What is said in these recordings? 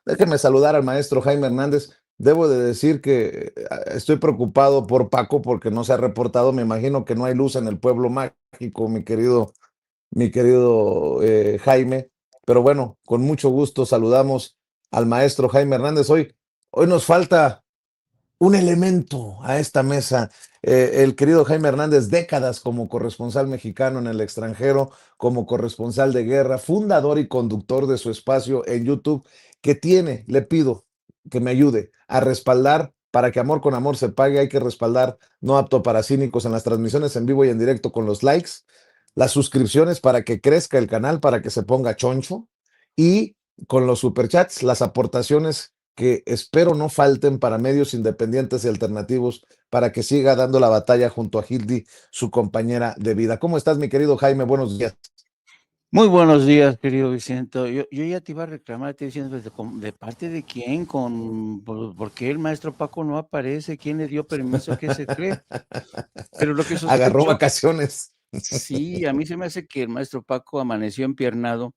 Déjenme saludar al maestro Jaime Hernández. Debo de decir que estoy preocupado por Paco porque no se ha reportado. Me imagino que no hay luz en el pueblo mágico, mi querido Jaime. Pero bueno, con mucho gusto saludamos al maestro Jaime Hernández. Hoy nos falta un elemento a esta mesa. El querido Jaime Hernández, décadas como corresponsal mexicano en el extranjero, como corresponsal de guerra, fundador y conductor de su espacio en YouTube, que tiene, le pido que me ayude a respaldar. Para que Amor con Amor se pague, hay que respaldar No Apto para Cínicos en las transmisiones en vivo y en directo con los likes, las suscripciones para que crezca el canal, para que se ponga choncho, y con los superchats, las aportaciones que espero no falten para medios independientes y alternativos para que siga dando la batalla junto a Hildy, su compañera de vida. ¿Cómo estás, mi querido Jaime? Buenos días. Muy buenos días, querido Vicente. Yo ya te iba a reclamar, te diciendo, ¿de parte de quién? ¿Por qué el maestro Paco no aparece? ¿Quién le dio permiso? ¿Qué se cree? Pero lo que Agarró sospecho, vacaciones. sí, a mí se me hace que el maestro Paco amaneció empiernado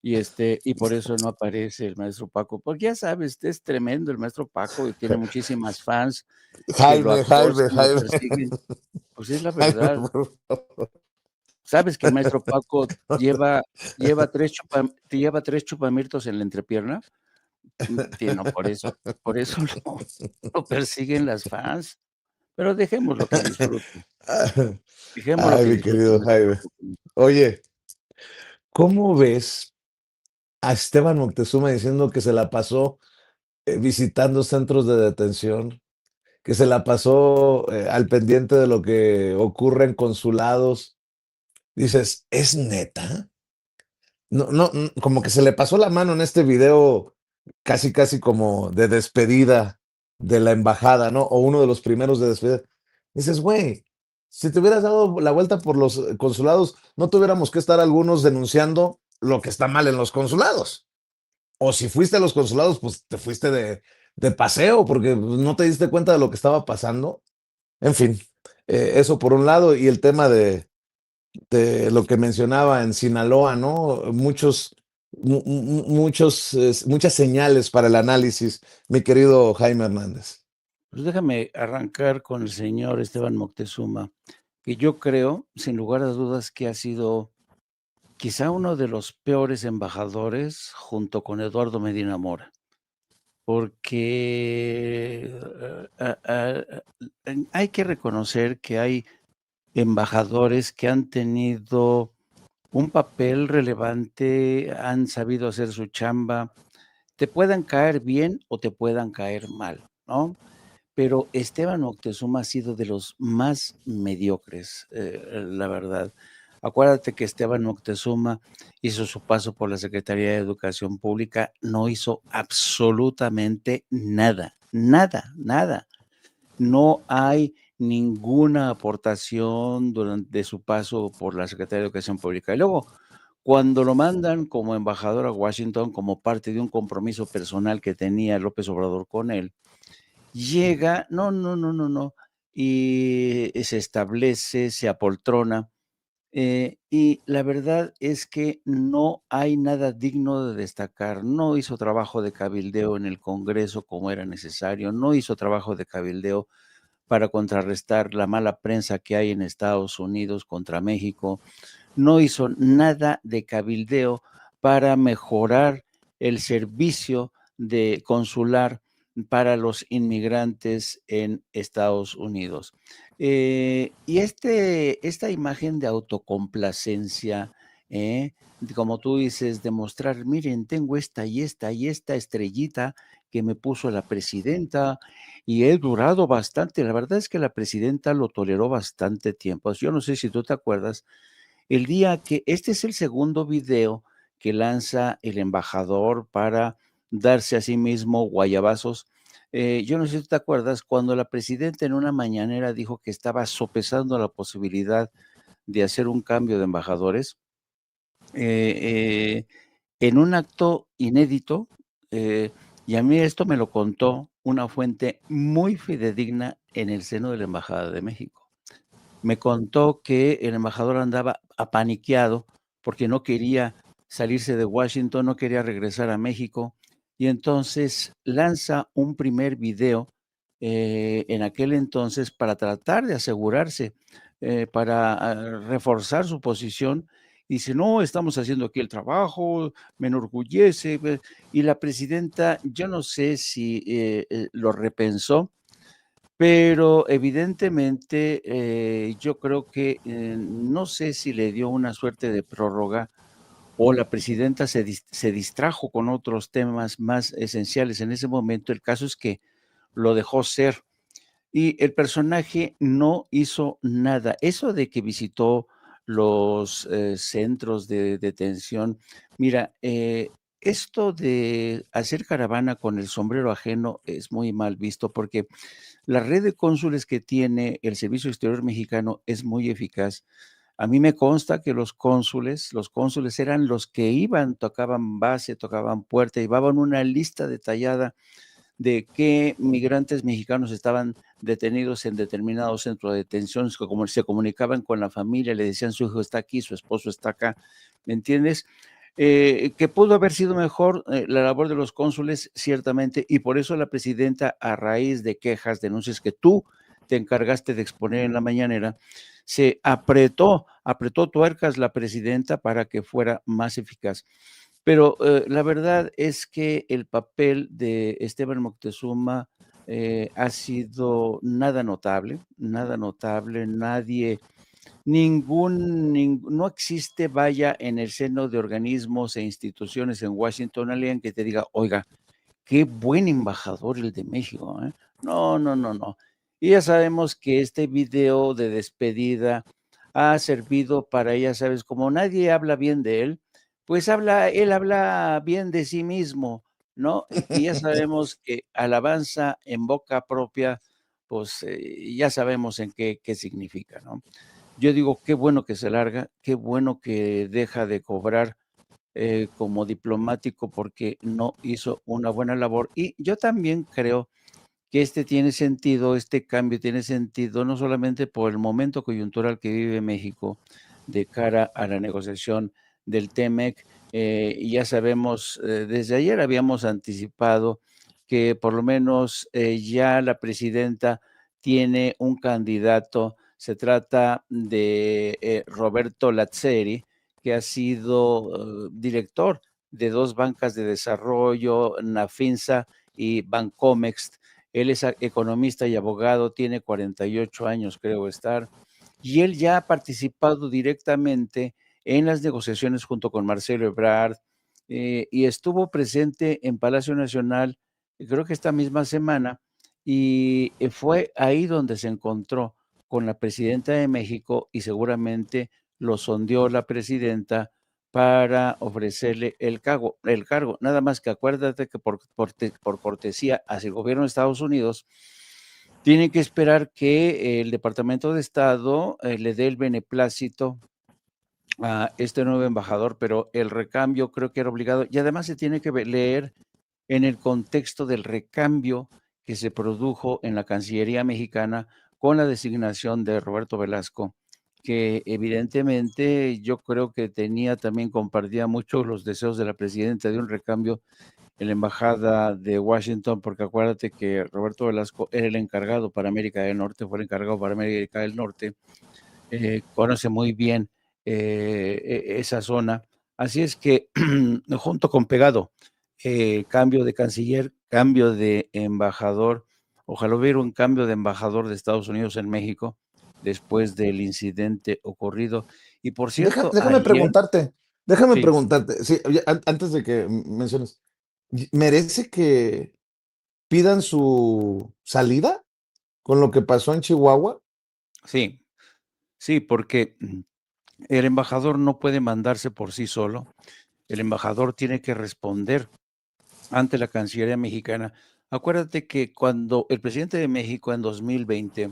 y por eso no aparece el maestro Paco. Porque ya sabes, es tremendo el maestro Paco y tiene muchísimas fans que lo Jaime, Jaime, acosan, lo Jaime. persiguen. Pues es la Jaime, verdad. ¿Sabes que el maestro Paco lleva 3 chupamirtos en la entrepierna? No, por eso lo persiguen las fans, pero dejémoslo que disfrute, dejémoslo Ay, que mi disfrute, querido no se Jaime. preocupen. Oye, ¿cómo ves a Esteban Moctezuma diciendo que se la pasó visitando centros de detención, que se la pasó al pendiente de lo que ocurre en consulados? Dices, ¿es neta? No, no, como que se le pasó la mano en este video, casi, casi como de despedida de la embajada, ¿no? O uno de los primeros de despedida. Dices, güey, si te hubieras dado la vuelta por los consulados, no tuviéramos que estar algunos denunciando lo que está mal en los consulados. O si fuiste a los consulados, pues te fuiste de paseo porque no te diste cuenta de lo que estaba pasando. En fin, eso por un lado, y el tema de lo que mencionaba en Sinaloa, ¿no? Muchas señales para el análisis, mi querido Jaime Hernández. Pues déjame arrancar con el señor Esteban Moctezuma, que yo creo, sin lugar a dudas, que ha sido quizá uno de los peores embajadores junto con Eduardo Medina Mora, porque, hay que reconocer que hay embajadores que han tenido un papel relevante, han sabido hacer su chamba, te puedan caer bien o te puedan caer mal, ¿no? Pero Esteban Moctezuma ha sido de los más mediocres, la verdad. Acuérdate que Esteban Moctezuma hizo su paso por la Secretaría de Educación Pública, no hizo absolutamente nada, nada, nada. No hay ninguna aportación durante su paso por la Secretaría de Educación Pública. Y luego, cuando lo mandan como embajador a Washington, como parte de un compromiso personal que tenía López Obrador con él, llega, no, no, no, no, no, y se establece, se apoltrona, y la verdad es que no hay nada digno de destacar. No hizo trabajo de cabildeo en el Congreso como era necesario, no hizo trabajo de cabildeo para contrarrestar la mala prensa que hay en Estados Unidos contra México, no hizo nada de cabildeo para mejorar el servicio de consular para los inmigrantes en Estados Unidos. Y esta imagen de autocomplacencia, como tú dices, demostrar, miren, tengo esta y esta y esta estrellita que me puso la presidenta y he durado bastante. La verdad es que la presidenta lo toleró bastante tiempo. Yo no sé si tú te acuerdas, el día que este es el segundo video que lanza el embajador para darse a sí mismo guayabazos. Yo no sé si tú te acuerdas cuando la presidenta en una mañanera dijo que estaba sopesando la posibilidad de hacer un cambio de embajadores. Eh, en un acto inédito, y a mí esto me lo contó una fuente muy fidedigna en el seno de la Embajada de México. Me contó que el embajador andaba apaniqueado porque no quería salirse de Washington, no quería regresar a México y entonces lanza un primer video, en aquel entonces para tratar de asegurarse, para, reforzar su posición. Dice: "No, estamos haciendo aquí el trabajo, me enorgullece", y la presidenta, yo no sé si, lo repensó, pero evidentemente, yo creo que, no sé si le dio una suerte de prórroga o la presidenta se distrajo con otros temas más esenciales en ese momento. El caso es que lo dejó ser. Y el personaje no hizo nada. Eso de que visitó los, centros de detención, mira, esto de hacer caravana con el sombrero ajeno es muy mal visto, porque la red de cónsules que tiene el Servicio Exterior Mexicano es muy eficaz. A mí me consta que los cónsules eran los que iban, tocaban base, tocaban puerta, llevaban una lista detallada de qué migrantes mexicanos estaban detenidos en determinados centros de detención, como se comunicaban con la familia, le decían: "Su hijo está aquí, su esposo está acá", ¿me entiendes? Que pudo haber sido mejor, la labor de los cónsules, ciertamente, y por eso la presidenta, a raíz de quejas, denuncias que tú te encargaste de exponer en la mañanera, se apretó tuercas la presidenta para que fuera más eficaz. Pero, la verdad es que el papel de Esteban Moctezuma, ha sido nada notable, nadie no existe, vaya, en el seno de organismos e instituciones en Washington, alguien que te diga: "Oiga, qué buen embajador el de México, ¿eh?". No, no, no, no. Y ya sabemos que este video de despedida ha servido para, ya sabes, como nadie habla bien de él, pues él habla bien de sí mismo, ¿no? Y ya sabemos que alabanza en boca propia, pues, ya sabemos en qué significa, ¿no? Yo digo, qué bueno que se larga, qué bueno que deja de cobrar como diplomático porque no hizo una buena labor. Y yo también creo que este cambio tiene sentido no solamente por el momento coyuntural que vive México de cara a la negociación del TEMEC, y ya sabemos, desde ayer habíamos anticipado que por lo menos ya la presidenta tiene un candidato, se trata de Roberto Lazzeri, que ha sido director de dos bancas de desarrollo, Nafinsa y Bancomext. Él es economista y abogado, tiene 48 años, creo estar, y él ya ha participado directamente en las negociaciones junto con Marcelo Ebrard, y estuvo presente en Palacio Nacional, creo que esta misma semana, y fue ahí donde se encontró con la presidenta de México y seguramente lo sondeó la presidenta para ofrecerle el cargo. Nada más que acuérdate que por cortesía hacia el gobierno de Estados Unidos, tienen que esperar que el Departamento de Estado, le dé el beneplácito a este nuevo embajador, pero el recambio creo que era obligado, y además se tiene que leer en el contexto del recambio que se produjo en la Cancillería mexicana con la designación de Roberto Velasco, que evidentemente yo creo que compartía mucho los deseos de la presidenta de un recambio en la embajada de Washington, porque acuérdate que Roberto Velasco era el encargado para América del Norte, fue el encargado para América del Norte, conoce muy bien esa zona. Así es que junto con pegado, cambio de canciller, cambio de embajador, ojalá hubiera un cambio de embajador de Estados Unidos en México después del incidente ocurrido. Y por cierto, Déjame ayer, preguntarte, sí, sí, oye, antes de que menciones, ¿merece que pidan su salida con lo que pasó en Chihuahua? sí, sí, porque el embajador no puede mandarse por sí solo. El embajador tiene que responder ante la Cancillería mexicana. Acuérdate que cuando el presidente de México en 2020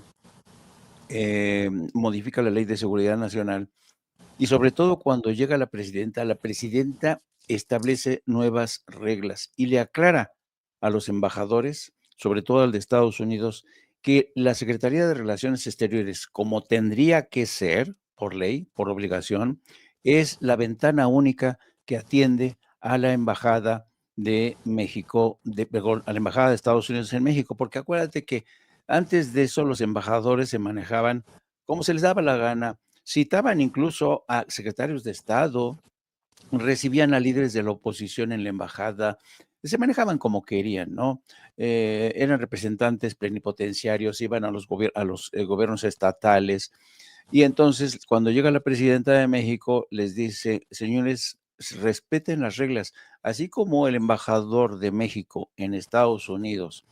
modifica la Ley de Seguridad Nacional y sobre todo cuando llega la presidenta establece nuevas reglas y le aclara a los embajadores, sobre todo al de Estados Unidos, que la Secretaría de Relaciones Exteriores, como tendría que ser por ley, por obligación, es la ventana única que atiende a la embajada de México, perdón, a la embajada de Estados Unidos en México, porque acuérdate que antes de eso los embajadores se manejaban como se les daba la gana, citaban incluso a secretarios de Estado, recibían a líderes de la oposición en la embajada, se manejaban como querían, ¿no? Eran representantes plenipotenciarios, iban a los gobiernos estatales, y entonces cuando llega la presidenta de México les dice: señores, respeten las reglas, así como el embajador de México en Estados Unidos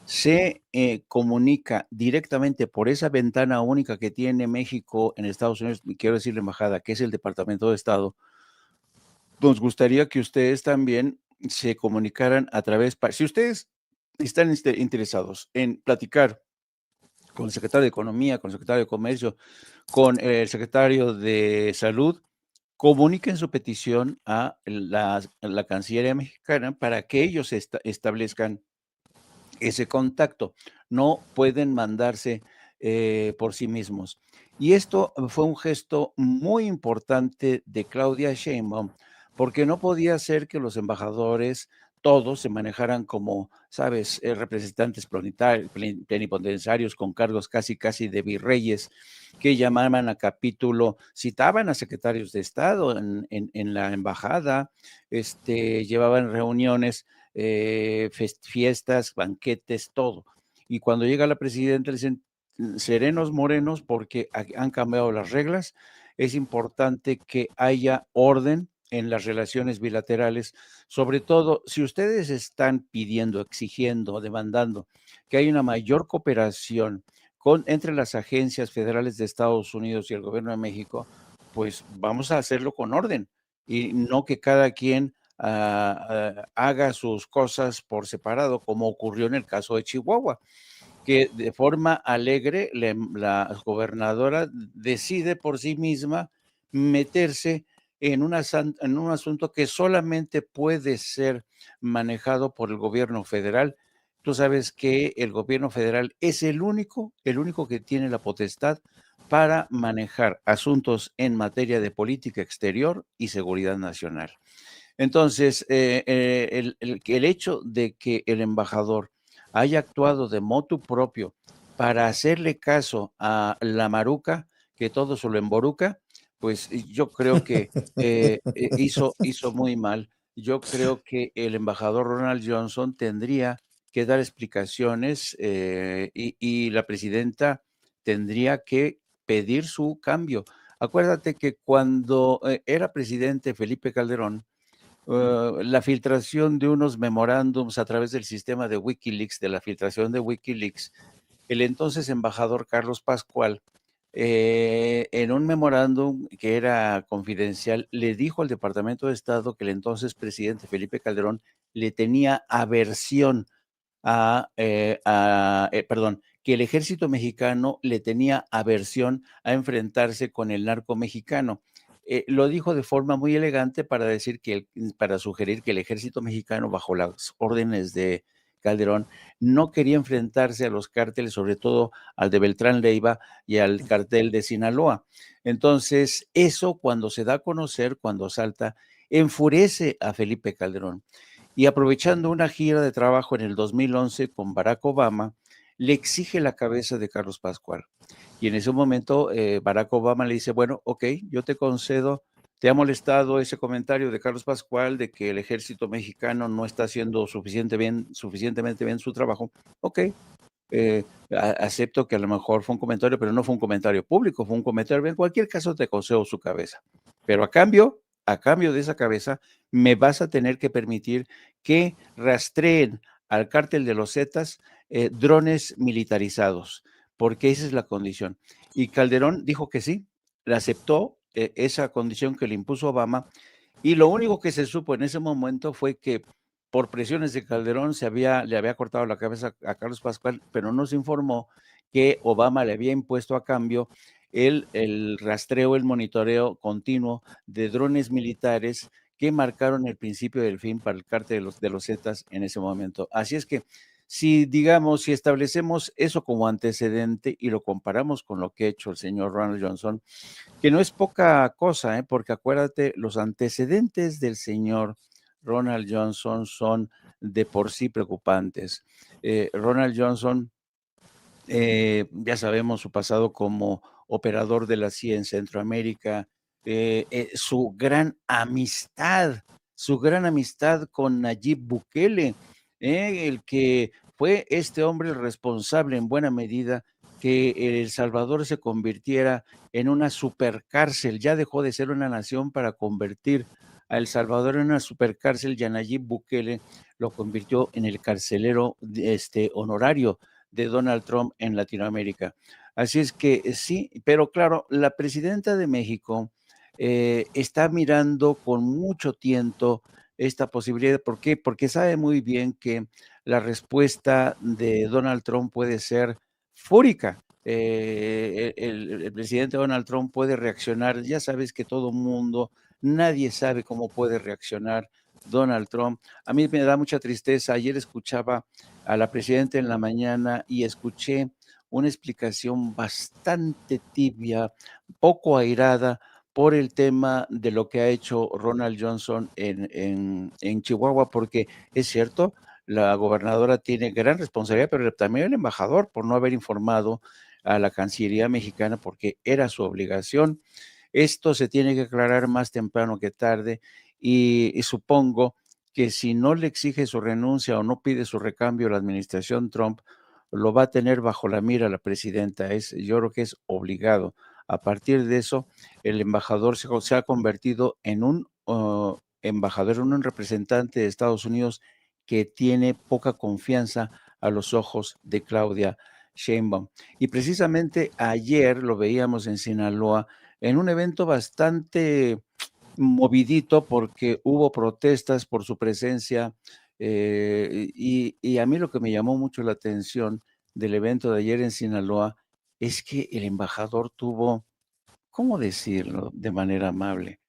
se comunica directamente por esa ventana única que tiene México en Estados Unidos, y quiero decir la embajada, que es el Departamento de Estado. Nos gustaría que ustedes también se comunicaran a través, si ustedes están interesados en platicar con el secretario de Economía, con el secretario de Comercio, con el secretario de Salud, comuniquen su petición a la Cancillería mexicana para que ellos establezcan ese contacto. No pueden mandarse por sí mismos. Y esto fue un gesto muy importante de Claudia Sheinbaum, porque no podía ser que los embajadores todos se manejaran como, sabes, representantes plenipotenciarios con cargos casi, casi de virreyes, que llamaban a capítulo, citaban a secretarios de Estado en la embajada, llevaban reuniones, fiestas, banquetes, todo. Y cuando llega la presidenta le dicen: serenos morenos, porque han cambiado las reglas, es importante que haya orden en las relaciones bilaterales, sobre todo si ustedes están pidiendo, exigiendo, demandando que haya una mayor cooperación entre las agencias federales de Estados Unidos y el gobierno de México, pues vamos a hacerlo con orden y no que cada quien haga sus cosas por separado, como ocurrió en el caso de Chihuahua, que de forma alegre la gobernadora decide por sí misma meterse en un asunto que solamente puede ser manejado por el gobierno federal. Tú sabes que el gobierno federal es el único que tiene la potestad para manejar asuntos en materia de política exterior y seguridad nacional. Entonces, el hecho de que el embajador haya actuado de motu propio para hacerle caso a la maruca, que todo se lo emboruca, pues yo creo que hizo muy mal. Yo creo que el embajador Ronald Johnson tendría que dar explicaciones y la presidenta tendría que pedir su cambio. Acuérdate que cuando era presidente Felipe Calderón, la filtración de unos memorándums a través del sistema de Wikileaks, de la filtración de Wikileaks, el entonces embajador Carlos Pascual, en un memorándum que era confidencial, le dijo al Departamento de Estado que el entonces presidente Felipe Calderón le tenía aversión perdón, que el ejército mexicano le tenía aversión a enfrentarse con el narco mexicano. Lo dijo de forma muy elegante para decir para sugerir que el ejército mexicano, bajo las órdenes de Calderón, no quería enfrentarse a los cárteles, sobre todo al de Beltrán Leiva y al cartel de Sinaloa. Entonces, eso cuando se da a conocer, cuando salta, enfurece a Felipe Calderón. Y aprovechando una gira de trabajo en el 2011 con Barack Obama, le exige la cabeza de Carlos Pascual. Y en ese momento Barack Obama le dice: bueno, ok, yo te concedo, te ha molestado ese comentario de Carlos Pascual de que el ejército mexicano no está haciendo suficientemente bien su trabajo. Ok, acepto que a lo mejor fue un comentario, pero no fue un comentario público, fue un comentario. En cualquier caso, te concedo su cabeza. Pero a cambio de esa cabeza, me vas a tener que permitir que rastreen al cártel de los Zetas drones militarizados, porque esa es la condición. Y Calderón dijo que sí, le aceptó esa condición que le impuso Obama, y lo único que se supo en ese momento fue que por presiones de Calderón le había cortado la cabeza a Carlos Pascual, pero no se informó que Obama le había impuesto a cambio el rastreo, el monitoreo continuo de drones militares que marcaron el principio del fin para el cártel de los Zetas en ese momento. Así es que si establecemos eso como antecedente y lo comparamos con lo que ha hecho el señor Ronald Johnson, que no es poca cosa, porque acuérdate, los antecedentes del señor Ronald Johnson son de por sí preocupantes. Ronald Johnson, ya sabemos su pasado como operador de la CIA en Centroamérica, su gran amistad con Nayib Bukele, el que fue este hombre el responsable en buena medida que El Salvador se convirtiera en una supercárcel. Ya dejó de ser una nación para convertir a El Salvador en una supercárcel, y a Nayib Bukele lo convirtió en el carcelero honorario de Donald Trump en Latinoamérica. Así es que sí, pero claro, la presidenta de México está mirando con mucho tiento esta posibilidad. ¿Por qué? Porque sabe muy bien que la respuesta de Donald Trump puede ser fúrica. El presidente Donald Trump puede reaccionar, ya sabes que todo mundo, nadie sabe cómo puede reaccionar Donald Trump. A mí me da mucha tristeza. Ayer escuchaba a la presidenta en la mañana y escuché una explicación bastante tibia, poco airada por el tema de lo que ha hecho Ronald Johnson en Chihuahua, porque es cierto, la gobernadora tiene gran responsabilidad, pero también el embajador por no haber informado a la Cancillería mexicana, porque era su obligación. Esto se tiene que aclarar más temprano que tarde, y supongo que si no le exige su renuncia o no pide su recambio la administración Trump, lo va a tener bajo la mira la presidenta. Yo creo que es obligado. A partir de eso, el embajador se ha convertido en un embajador, en un representante de Estados Unidos que tiene poca confianza a los ojos de Claudia Sheinbaum. Y precisamente ayer lo veíamos en Sinaloa, en un evento bastante movidito, porque hubo protestas por su presencia, y a mí lo que me llamó mucho la atención del evento de ayer en Sinaloa es que el embajador tuvo, ¿cómo decirlo de manera amable?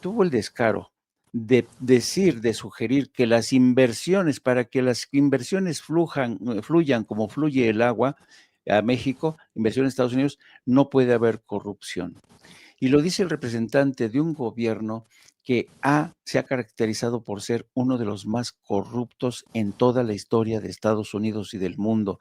Tuvo el descaro de decir, de sugerir que las inversiones, para que las inversiones fluyan como fluye el agua a México, inversión en Estados Unidos, no puede haber corrupción. Y lo dice el representante de un gobierno que se ha caracterizado por ser uno de los más corruptos en toda la historia de Estados Unidos y del mundo.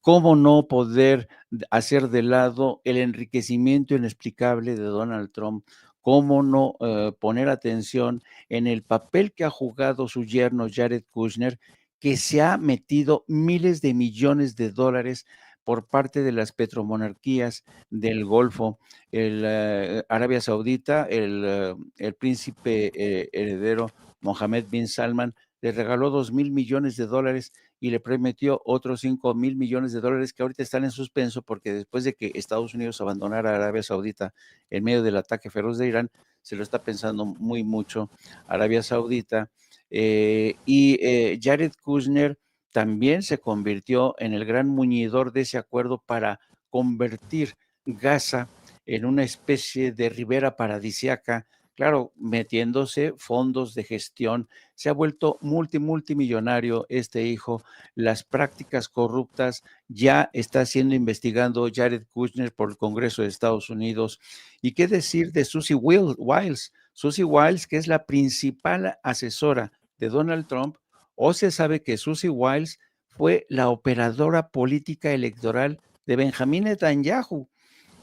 ¿Cómo no poder hacer de lado el enriquecimiento inexplicable de Donald Trump? ¿Cómo no poner atención en el papel que ha jugado su yerno Jared Kushner, que se ha metido miles de millones de dólares por parte de las petromonarquías del Golfo? Arabia Saudita, el príncipe heredero Mohammed bin Salman le regaló 2.000 millones de dólares y le prometió otros 5.000 millones de dólares que ahorita están en suspenso, porque después de que Estados Unidos abandonara a Arabia Saudita en medio del ataque feroz de Irán, se lo está pensando muy mucho Arabia Saudita. Jared Kushner también se convirtió en el gran muñidor de ese acuerdo para convertir Gaza en una especie de ribera paradisiaca, claro, metiéndose fondos de gestión. Se ha vuelto multimillonario este hijo. Las prácticas corruptas ya está siendo investigado Jared Kushner por el Congreso de Estados Unidos. ¿Y qué decir de Susie Wiles? Susie Wiles, que es la principal asesora de Donald Trump, o se sabe que Susie Wiles fue la operadora política electoral de Benjamín Netanyahu.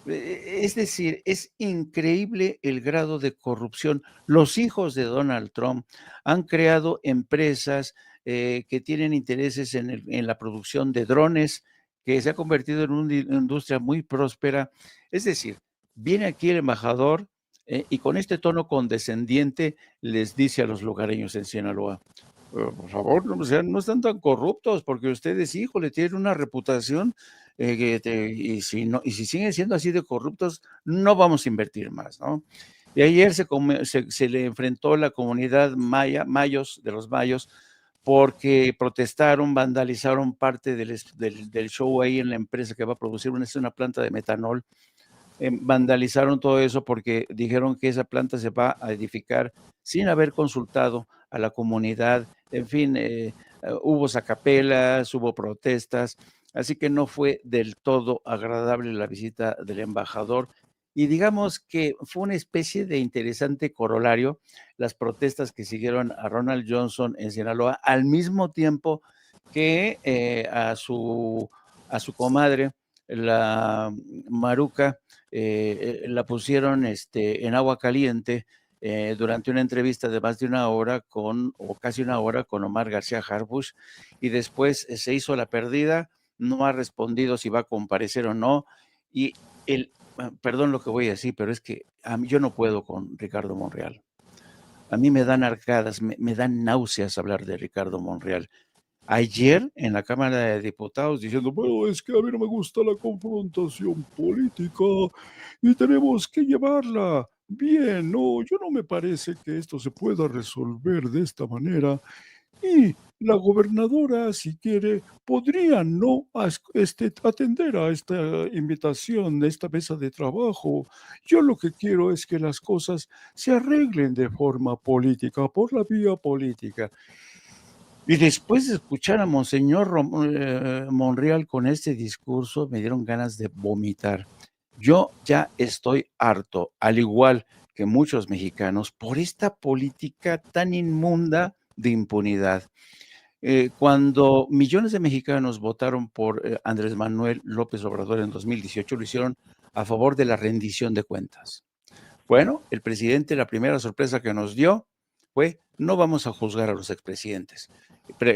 Es decir, es increíble el grado de corrupción. Los hijos de Donald Trump han creado empresas que tienen intereses en la producción de drones, que se ha convertido en una industria muy próspera. Es decir, viene aquí el embajador y con este tono condescendiente les dice a los lugareños en Sinaloa: por favor, no, o sea, no están tan corruptos, porque ustedes, híjole, tienen una reputación, y si siguen siendo así de corruptos, no vamos a invertir más, ¿no? Y ayer se le enfrentó la comunidad mayos, de los mayos, porque protestaron, vandalizaron parte del show ahí en la empresa que va a producir una planta de metanol. Vandalizaron todo eso porque dijeron que esa planta se va a edificar sin haber consultado a la comunidad. En fin, hubo sacapelas, hubo protestas, así que no fue del todo agradable la visita del embajador. Y digamos que fue una especie de interesante corolario las protestas que siguieron a Ronald Johnson en Sinaloa, al mismo tiempo que a su comadre, la Maruca, la pusieron en agua caliente durante una entrevista de más de una hora o casi una hora con Omar García Harfuch, y después se hizo la perdida, no ha respondido si va a comparecer o no, y perdón lo que voy a decir, pero es que yo no puedo con Ricardo Monreal. A mí me dan arcadas, me dan náuseas hablar de Ricardo Monreal. Ayer en la Cámara de Diputados diciendo, bueno, es que a mí no me gusta la confrontación política y tenemos que llevarla bien. No, yo no me parece que esto se pueda resolver de esta manera. Y la gobernadora, si quiere, podría no atender a esta invitación, a esta mesa de trabajo. Yo lo que quiero es que las cosas se arreglen de forma política, por la vía política. Y después de escuchar a Monseñor Monreal con este discurso, me dieron ganas de vomitar. Yo ya estoy harto, al igual que muchos mexicanos, por esta política tan inmunda de impunidad. Cuando millones de mexicanos votaron por Andrés Manuel López Obrador en 2018, lo hicieron a favor de la rendición de cuentas. Bueno, el presidente, la primera sorpresa que nos dio fue, no vamos a juzgar a los expresidentes.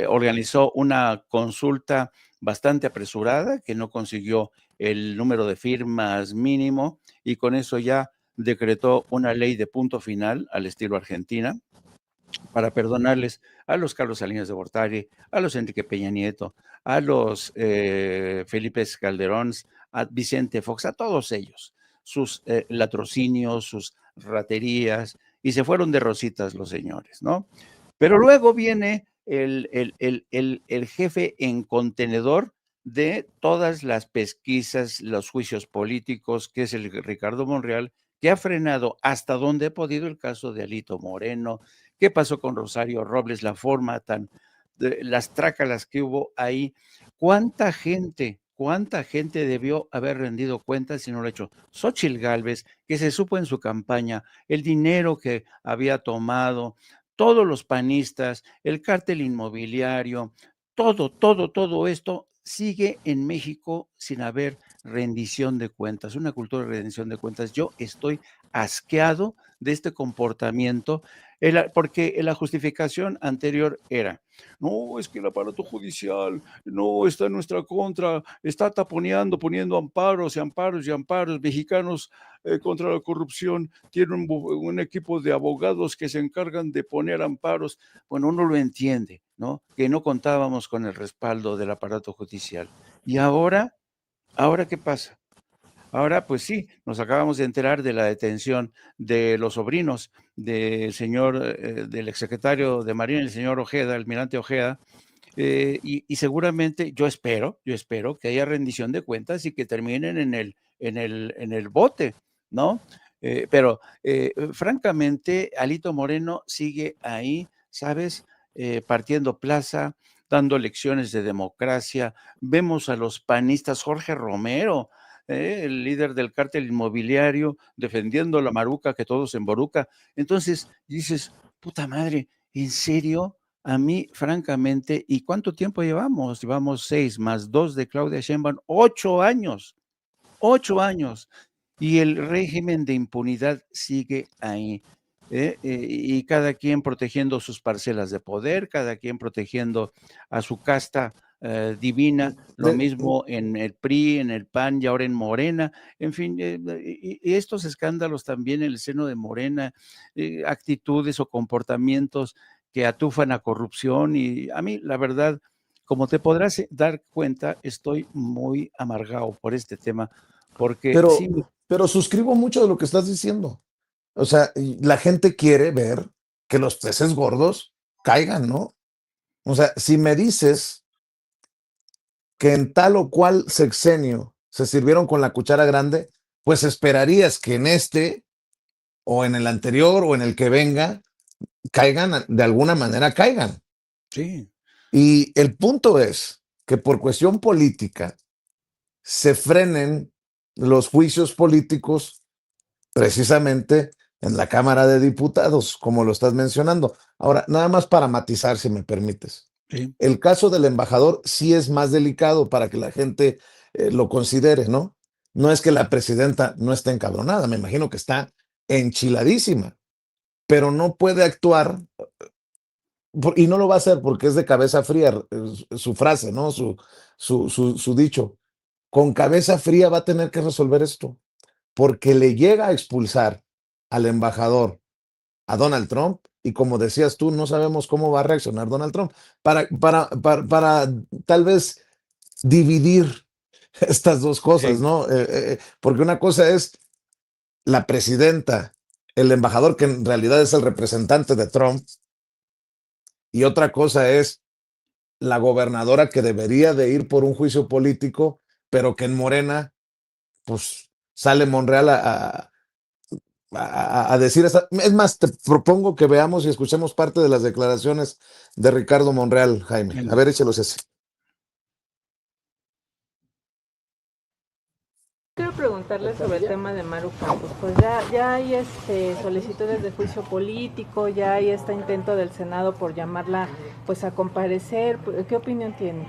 Organizó una consulta bastante apresurada que no consiguió el número de firmas mínimo y con eso ya decretó una ley de punto final al estilo Argentina para perdonarles a los Carlos Salinas de Gortari, a los Enrique Peña Nieto, a los Felipe Calderón, a Vicente Fox, a todos ellos, sus latrocinios, sus raterías, y se fueron de rositas los señores, ¿no? Pero luego viene el jefe en contenedor de todas las pesquisas, los juicios políticos, que es el Ricardo Monreal, que ha frenado hasta donde ha podido el caso de Alito Moreno, qué pasó con Rosario Robles, la forma las trácalas que hubo ahí. Cuánta gente debió haber rendido cuentas si no lo ha hecho? Xóchitl Gálvez, que se supo en su campaña, el dinero que había tomado, todos los panistas, el cártel inmobiliario, todo esto sigue en México sin haber rendición de cuentas, una cultura de rendición de cuentas. Yo estoy asqueado de este comportamiento, porque la justificación anterior era, no, es que el aparato judicial no está en nuestra contra, está taponeando, poniendo amparos y amparos y amparos, mexicanos contra la corrupción, tienen un equipo de abogados que se encargan de poner amparos. Bueno, uno lo entiende, ¿no? Que no contábamos con el respaldo del aparato judicial. ¿Y ahora qué pasa? Ahora, pues sí, nos acabamos de enterar de la detención de los sobrinos del señor, del exsecretario de Marina, el señor Ojeda, el almirante Ojeda, y seguramente yo espero que haya rendición de cuentas y que terminen en el bote, ¿no? Pero francamente, Alito Moreno sigue ahí, ¿sabes? Partiendo plaza, dando lecciones de democracia. Vemos a los panistas, Jorge Romero, el líder del cártel inmobiliario, defendiendo la maruca que todos en Boruca. Entonces dices, puta madre, ¿en serio? A mí, francamente, ¿y cuánto tiempo llevamos? Llevamos 6 más 2 de Claudia Sheinbaum, 8 años, 8 años. Y el régimen de impunidad sigue ahí. Y cada quien protegiendo sus parcelas de poder, cada quien protegiendo a su casta divina, lo De- mismo en el PRI, en el PAN y ahora en Morena, en fin, y estos escándalos también en el seno de Morena, actitudes o comportamientos que atufan a corrupción y a mí, la verdad, como te podrás dar cuenta, estoy muy amargado por este tema, porque sí, pero, pero suscribo mucho de lo que estás diciendo. O sea, y la gente quiere ver que los peces gordos caigan, ¿no? O sea, si me dices que en tal o cual sexenio se sirvieron con la cuchara grande, pues esperarías que en este o en el anterior o en el que venga caigan, de alguna manera caigan. sí, Y el punto es que por cuestión política se frenen los juicios políticos precisamente en la Cámara de Diputados, como lo estás mencionando. Ahora, nada más para matizar, si me permites. Sí, El caso del embajador sí es más delicado para que la gente lo considere, ¿no? No es que la presidenta no esté encabronada, me imagino que está enchiladísima, pero no puede actuar y no lo va a hacer porque es de cabeza fría, su frase, ¿no? Su dicho. Con cabeza fría va a tener que resolver esto, porque le llega a expulsar al embajador a Donald Trump y como decías tú, no sabemos cómo va a reaccionar Donald Trump para tal vez dividir estas dos cosas, sí, ¿no? Porque una cosa es la presidenta, el embajador que en realidad es el representante de Trump, y otra cosa es la gobernadora que debería de ir por un juicio político, pero que en Morena, pues sale Monreal a decir esa. Es más, te propongo que veamos y escuchemos parte de las declaraciones de Ricardo Monreal, Jaime. A venga. ver, échelos ese. Quiero preguntarle sobre el tema de Maru Campos. Pues ya hay solicitudes de juicio político, ya hay este intento del Senado por llamarla pues a comparecer. ¿Qué opinión tiene?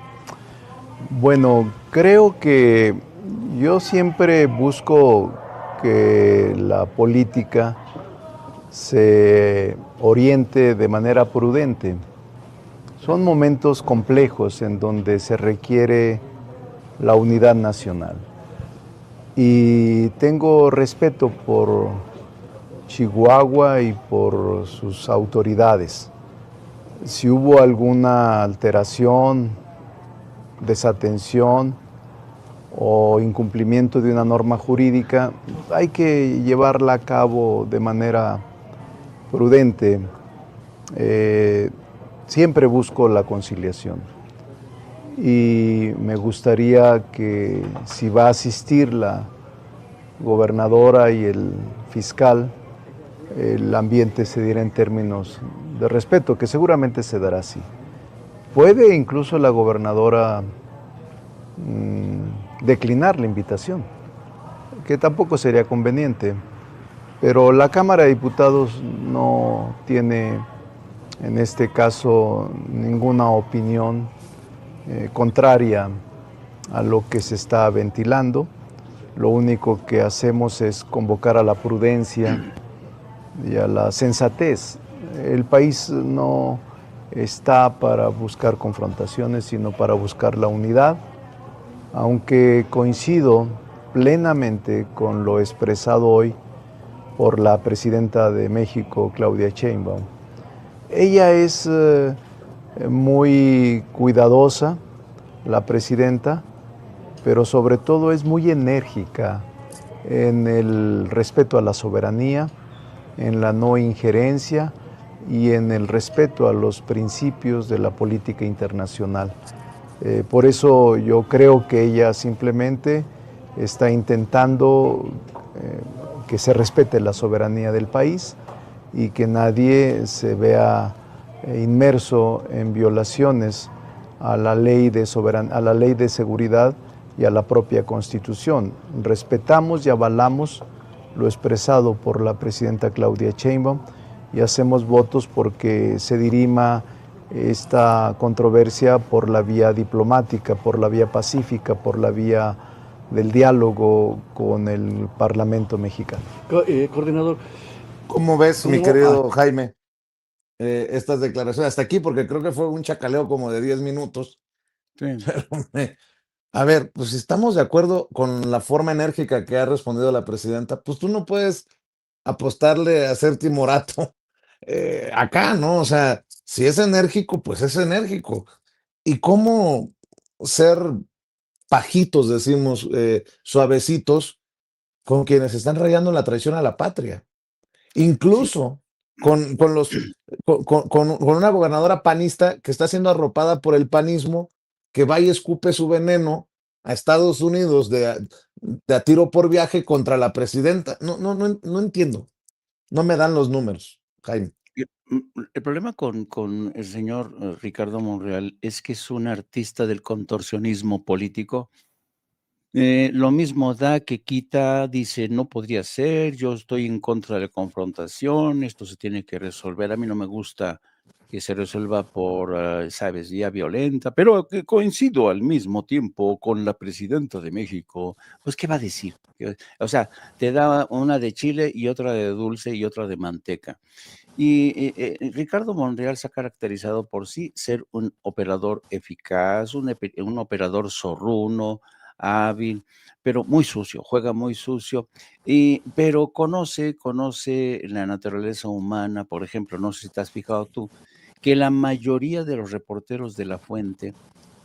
Bueno, creo que yo siempre busco que la política se oriente de manera prudente. Son momentos complejos en donde se requiere la unidad nacional. Y tengo respeto por Chihuahua y por sus autoridades. Si hubo alguna alteración, desatención o incumplimiento de una norma jurídica, hay que llevarla a cabo de manera prudente. Siempre busco la conciliación y me gustaría que si va a asistir la gobernadora y el fiscal, el ambiente se diera en términos de respeto, que seguramente se dará así. Puede incluso la gobernadora declinar la invitación, que tampoco sería conveniente, pero la Cámara de Diputados no tiene en este caso ninguna opinión contraria a lo que se está ventilando. Lo único que hacemos es convocar a la prudencia y a la sensatez. El país no está para buscar confrontaciones, sino para buscar la unidad, aunque coincido plenamente con lo expresado hoy por la presidenta de México, Claudia Sheinbaum. Ella es muy cuidadosa, la presidenta, pero sobre todo es muy enérgica en el respeto a la soberanía, en la no injerencia y en el respeto a los principios de la política internacional. Por eso yo creo que ella simplemente está intentando que se respete la soberanía del país y que nadie se vea inmerso en violaciones a la ley a la ley de seguridad y a la propia Constitución. Respetamos y avalamos lo expresado por la presidenta Claudia Sheinbaum y hacemos votos porque se dirima esta controversia por la vía diplomática, por la vía pacífica, por la vía del diálogo con el Parlamento mexicano. Coordinador, ¿Cómo ves, mi ¿cómo? querido Jaime, estas declaraciones? Hasta aquí, porque creo que fue un chacaleo como de 10 minutos. Sí. A ver, pues si estamos de acuerdo con la forma enérgica que ha respondido la presidenta, pues tú no puedes apostarle a ser timorato acá, ¿no? O sea, si es enérgico, pues es enérgico. ¿Y cómo ser pajitos, decimos, suavecitos con quienes están rayando la traición a la patria? Sí, Incluso con los con una gobernadora panista que está siendo arropada por el panismo, que va y escupe su veneno a Estados Unidos de a tiro por viaje contra la presidenta. No entiendo. No me dan los números, Jaime. el problema con el señor, Ricardo Monreal es que es un artista del contorsionismo político Lo mismo da que quita, dice, no podría ser, yo estoy en contra de la confrontación, esto se tiene que resolver. A mí no me gusta que se resuelva por, sabes, vía violenta, pero que coincido al mismo tiempo con la presidenta de México. Pues, ¿qué va a decir? O sea, te da una de chile y otra de dulce y otra de manteca. Y Ricardo Monreal se ha caracterizado por sí ser un operador eficaz, un operador zorruno, hábil, pero muy sucio, juega muy sucio, pero conoce la naturaleza humana. Por ejemplo, no sé si te has fijado tú, que la mayoría de los reporteros de La Fuente,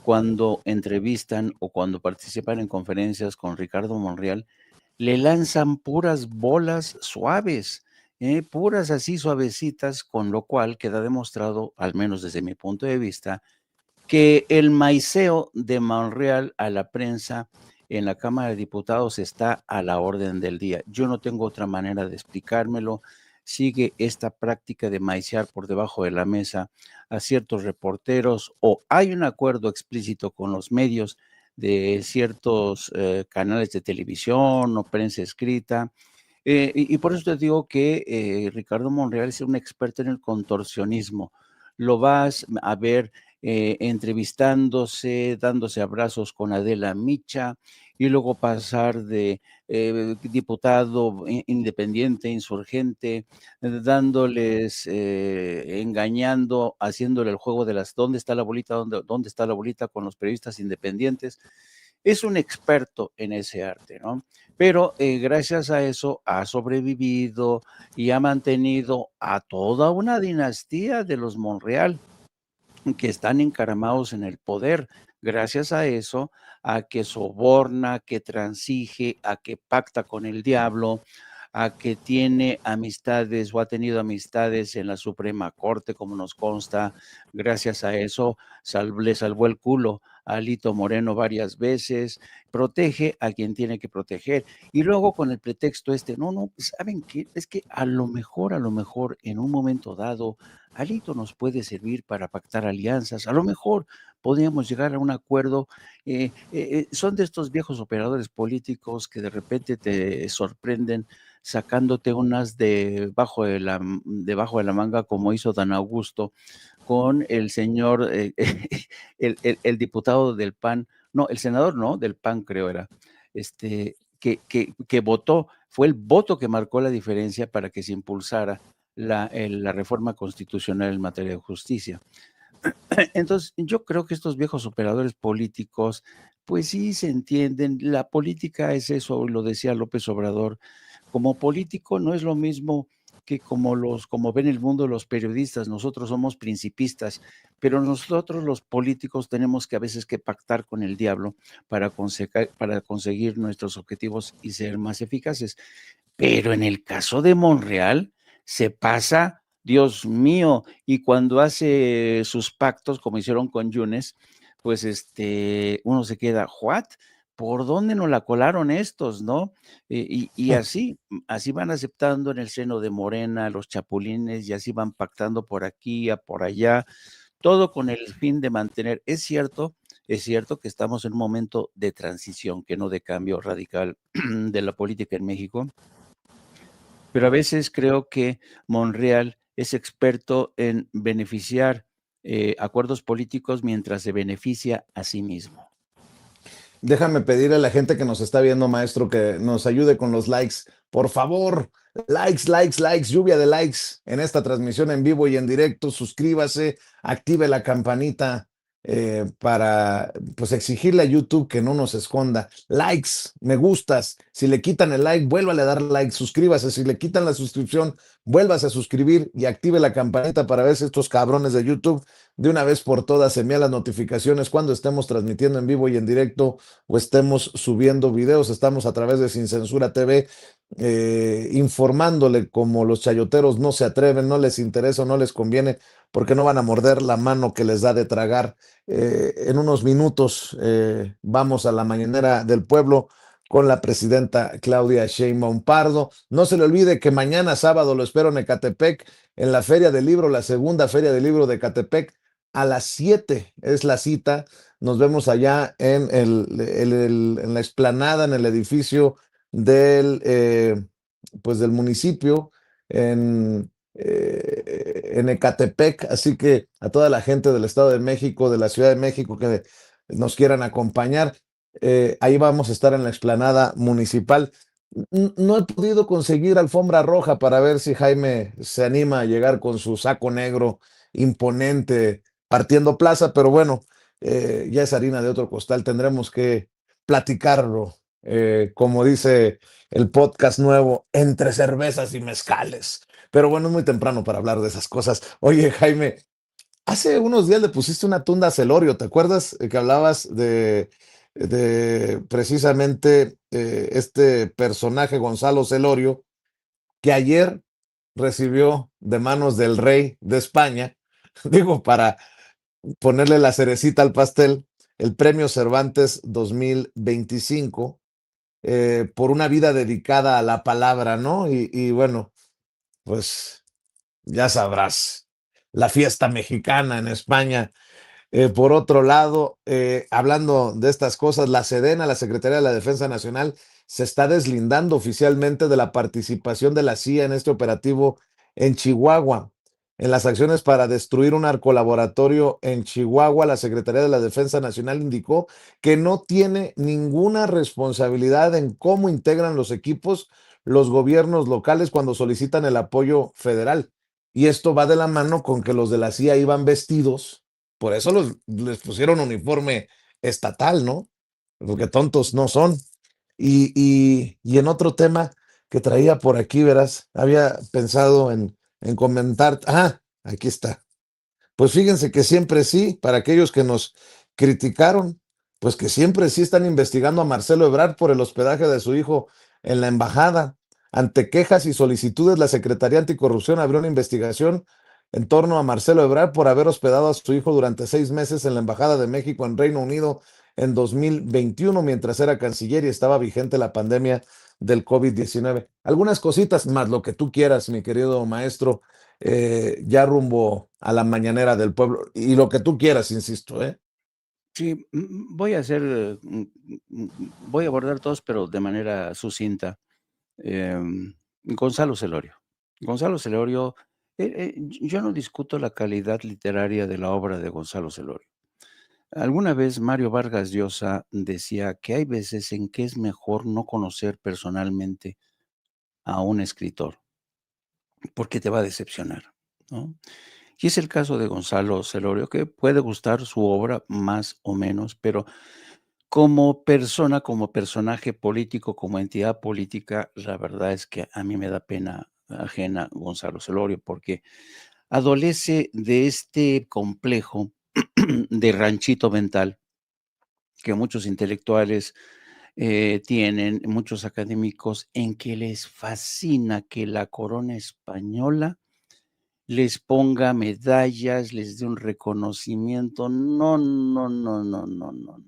cuando entrevistan o cuando participan en conferencias con Ricardo Monreal, le lanzan puras bolas suaves, puras así suavecitas, con lo cual queda demostrado, al menos desde mi punto de vista, que el maiceo de Monreal a la prensa en la Cámara de Diputados está a la orden del día. Yo no tengo otra manera de explicármelo. Sigue esta práctica de maicear por debajo de la mesa a ciertos reporteros, o hay un acuerdo explícito con los medios de ciertos canales de televisión o prensa escrita. Y por eso te digo que Ricardo Monreal es un experto en el contorsionismo. Lo vas a ver entrevistándose, dándose abrazos con Adela Micha, y luego pasar de diputado independiente, insurgente, dándoles, engañando, haciéndole el juego de las ¿dónde está la bolita? ¿Dónde está la bolita? Con los periodistas independientes. Es un experto en ese arte, ¿no? Pero gracias a eso ha sobrevivido y ha mantenido a toda una dinastía de los Monreal, que están encaramados en el poder. Gracias a eso, a que soborna, que transige, a que pacta con el diablo, a que tiene amistades o ha tenido amistades en la Suprema Corte, como nos consta. Gracias a eso le salvó el culo a Alito Moreno varias veces, protege a quien tiene que proteger. Y luego con el pretexto no, ¿saben qué? Es que a lo mejor, en un momento dado, Alito nos puede servir para pactar alianzas, a lo mejor podríamos llegar a un acuerdo. Son de estos viejos operadores políticos que de repente te sorprenden sacándote unas debajo de la manga, como hizo Dan Augusto con el señor, el diputado del PAN, no, el senador no, del PAN creo era, que votó, fue el voto que marcó la diferencia para que se impulsara la reforma constitucional en materia de justicia. Entonces, yo creo que estos viejos operadores políticos, pues sí se entienden. La política es eso, lo decía López Obrador. Como político no es lo mismo que como ven el mundo los periodistas. Nosotros somos principistas, pero nosotros los políticos tenemos que a veces que pactar con el diablo para conseguir nuestros objetivos y ser más eficaces. Pero en el caso de Monreal se pasa, Dios mío, y cuando hace sus pactos, como hicieron con Yunes, pues uno se queda, ¿what? ¿Por dónde nos la colaron estos, no? Y así van aceptando en el seno de Morena los chapulines, y así van pactando por aquí, por allá, todo con el fin de mantener. Es cierto que estamos en un momento de transición, que no de cambio radical de la política en México, pero a veces creo que Monreal es experto en beneficiar acuerdos políticos mientras se beneficia a sí mismo. Déjame pedir a la gente que nos está viendo, maestro, que nos ayude con los likes. Por favor, likes, likes, likes, lluvia de likes en esta transmisión en vivo y en directo. Suscríbase, active la campanita para pues exigirle a YouTube que no nos esconda. Likes, me gustas. Si le quitan el like, vuélvale a dar like. Suscríbase. Si le quitan la suscripción, vuélvase a suscribir y active la campanita para ver si estos cabrones de YouTube de una vez por todas envían las notificaciones cuando estemos transmitiendo en vivo y en directo o estemos subiendo videos. Estamos a través de Sin Censura TV, informándole como los chayoteros no se atreven, no les interesa, no les conviene, porque no van a morder la mano que les da de tragar. En unos minutos vamos a la mañanera del pueblo con la presidenta Claudia Sheinbaum Pardo. No se le olvide que mañana sábado lo espero en Ecatepec, en la Feria del Libro, la segunda Feria del Libro de Ecatepec. a las 7 es la cita. Nos vemos allá en la explanada, en el edificio pues del municipio, en Ecatepec. Así que a toda la gente del Estado de México, de la Ciudad de México que nos quieran acompañar, ahí vamos a estar en la explanada municipal. No he podido conseguir alfombra roja para ver si Jaime se anima a llegar con su saco negro imponente partiendo plaza, pero bueno, ya es harina de otro costal, tendremos que platicarlo, como dice el podcast nuevo, entre cervezas y mezcales. Pero bueno, es muy temprano para hablar de esas cosas. Oye, Jaime, hace unos días le pusiste una tunda a Celorio, ¿te acuerdas que hablabas de precisamente este personaje Gonzalo Celorio, que ayer recibió de manos del rey de España, digo, para ponerle la cerecita al pastel, el Premio Cervantes 2025, por una vida dedicada a la palabra, ¿no? Y bueno, pues ya sabrás, la fiesta mexicana en España. Por otro lado, hablando de estas cosas, la Sedena, la Secretaría de la Defensa Nacional, se está deslindando oficialmente de la participación de la CIA en este operativo en Chihuahua. En las acciones para destruir un narcolaboratorio en Chihuahua, la Secretaría de la Defensa Nacional indicó que no tiene ninguna responsabilidad en cómo integran los equipos los gobiernos locales cuando solicitan el apoyo federal. Y esto va de la mano con que los de la CIA iban vestidos, por eso les pusieron uniforme estatal, ¿no? Porque tontos no son. Y en otro tema que traía por aquí, verás, había pensado en comentar. Ah, aquí está. Pues fíjense que siempre sí, para aquellos que nos criticaron, pues que siempre sí están investigando a Marcelo Ebrard por el hospedaje de su hijo en la embajada. Ante quejas y solicitudes, la Secretaría Anticorrupción abrió una investigación en torno a Marcelo Ebrard por haber hospedado a su hijo durante 6 meses en la Embajada de México en Reino Unido en 2021, mientras era canciller y estaba vigente la pandemia del COVID-19. Algunas cositas más lo que tú quieras, mi querido maestro, ya rumbo a la mañanera del pueblo y lo que tú quieras, insisto, ¿eh? Sí, voy a hacer, voy a abordar todos, pero de manera sucinta. Gonzalo Celorio. Gonzalo Celorio, yo no discuto la calidad literaria de la obra de Gonzalo Celorio. Alguna vez Mario Vargas Llosa decía que hay veces en que es mejor no conocer personalmente a un escritor, porque te va a decepcionar, ¿no? Y es el caso de Gonzalo Celorio, que puede gustar su obra más o menos, pero como persona, como personaje político, como entidad política, la verdad es que a mí me da pena ajena Gonzalo Celorio, porque adolece de este complejo de ranchito mental que muchos intelectuales tienen, muchos académicos, en que les fascina que la corona española les ponga medallas, les dé un reconocimiento. No, no, no, no, no, no.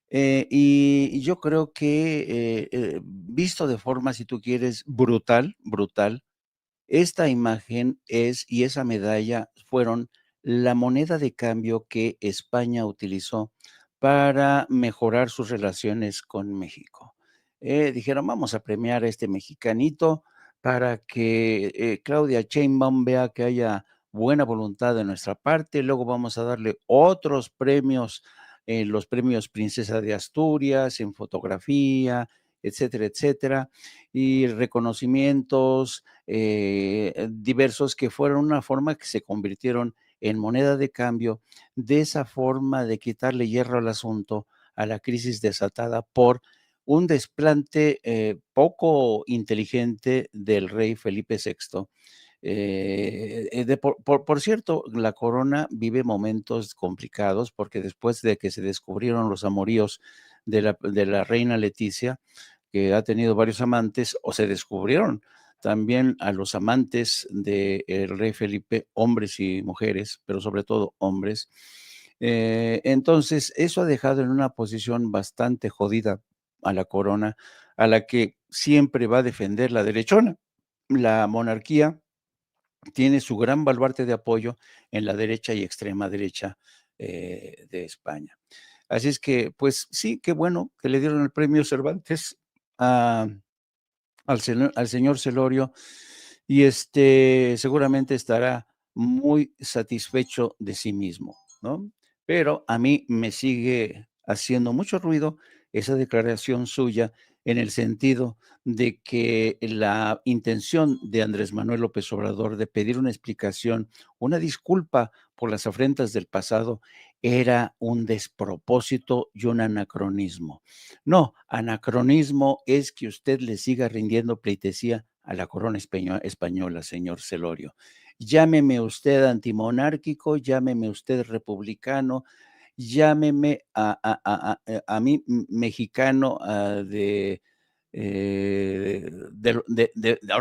Y yo creo que, visto de forma, si tú quieres, brutal, brutal, esta imagen es y esa medalla fueron la moneda de cambio que España utilizó para mejorar sus relaciones con México. Dijeron: "Vamos a premiar a este mexicanito para que, Claudia Sheinbaum vea que haya buena voluntad de nuestra parte, luego vamos a darle otros premios, los premios Princesa de Asturias en fotografía, etcétera, etcétera, y reconocimientos, diversos que fueron una forma que se convirtieron en moneda de cambio, de esa forma de quitarle hierro al asunto, a la crisis desatada por un desplante, poco inteligente del rey Felipe VI. Por cierto, la corona vive momentos complicados, porque después de que se descubrieron los amoríos de la reina Leticia, que ha tenido varios amantes, o se descubrieron también a los amantes del rey Felipe, hombres y mujeres, pero sobre todo hombres. Entonces, eso ha dejado en una posición bastante jodida a la corona, a la que siempre va a defender la derechona. La monarquía tiene su gran baluarte de apoyo en la derecha y extrema derecha de España. Así es que, pues sí, qué bueno que le dieron el premio Cervantes a al señor Celorio y, seguramente estará muy satisfecho de sí mismo, ¿no? Pero a mí me sigue haciendo mucho ruido esa declaración suya en el sentido de que la intención de Andrés Manuel López Obrador de pedir una explicación, una disculpa por las afrentas del pasado, era un despropósito y un anacronismo. No, anacronismo es que usted le siga rindiendo pleitesía a la corona española, señor Celorio. Llámeme usted antimonárquico, llámeme usted republicano, llámeme a mí mexicano ahora